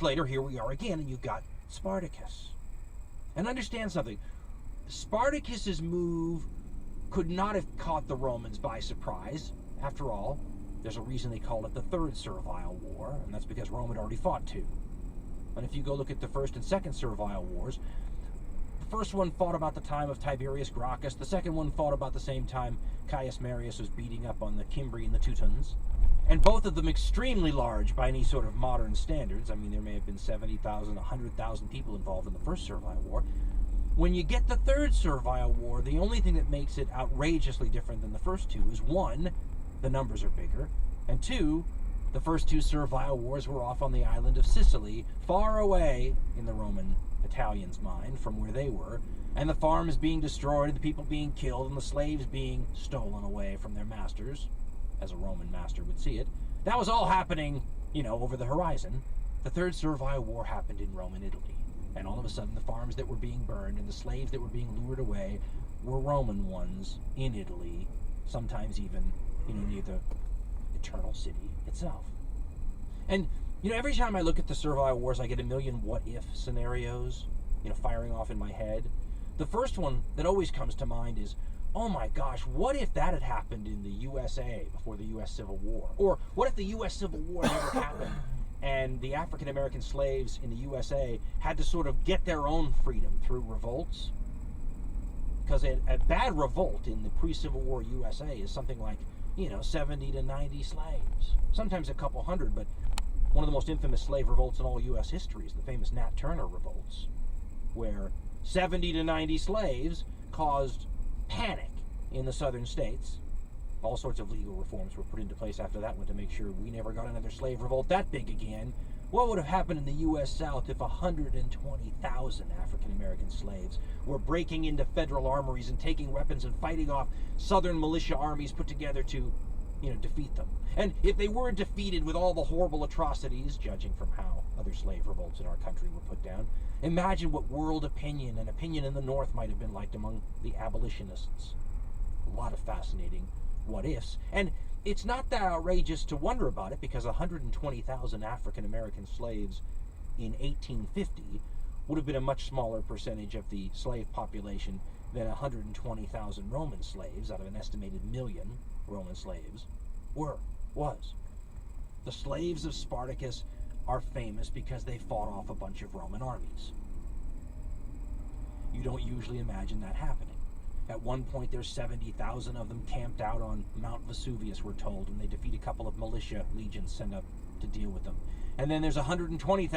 later, here we are again, and you've got Spartacus. And understand something. Spartacus's move could not have caught the Romans by surprise. After all, there's a reason they call it the Third Servile War, and that's because Rome had already fought two. And if you go look at the First and Second Servile Wars, the first one fought about the time of Tiberius Gracchus. The second one fought about the same time Caius Marius was beating up on the Cimbri and the Teutons. And both of them extremely large by any sort of modern standards. I mean, there may have been 70,000, 100,000 people involved in the First Servile War. When you get the Third Servile War, the only thing that makes it outrageously different than the first two is, one, the numbers are bigger, and two, the first two Servile Wars were off on the island of Sicily, far away, in the Roman Italians' mind, from where they were, and the farms being destroyed, and the people being killed, and the slaves being stolen away from their masters, as a Roman master would see it. That was all happening, over the horizon. The Third Servile War happened in Rome and Italy, and all of a sudden the farms that were being burned and the slaves that were being lured away were Roman ones in Italy, sometimes even, near the Eternal City itself. And, every time I look at the Servile Wars, I get a million what-if scenarios, firing off in my head. The first one that always comes to mind is, oh my gosh, what if that had happened in the USA before the U.S. Civil War? Or what if the U.S. Civil War never happened and the African-American slaves in the USA had to sort of get their own freedom through revolts? Because a bad revolt in the pre-Civil War USA is something like, 70 to 90 slaves. Sometimes a couple hundred, but one of the most infamous slave revolts in all U.S. history is the famous Nat Turner revolts, where 70 to 90 slaves caused panic in the southern states. All sorts of legal reforms were put into place after that one to make sure we never got another slave revolt that big again. What would have happened in the U.S. South if 120,000 African-American slaves were breaking into federal armories and taking weapons and fighting off southern militia armies put together to, defeat them? And if they were defeated with all the horrible atrocities, judging from how other slave revolts in our country were put down, imagine what world opinion and opinion in the North might have been like among the abolitionists. A lot of fascinating what-ifs. And it's not that outrageous to wonder about it, because 120,000 African-American slaves in 1850 would have been a much smaller percentage of the slave population than 120,000 Roman slaves out of an estimated million Roman slaves was. The slaves of Spartacus are famous because they fought off a bunch of Roman armies. You don't usually imagine that happening. At one point, there's 70,000 of them camped out on Mount Vesuvius, we're told, and they defeat a couple of militia legions sent up to deal with them. And then there's 120,000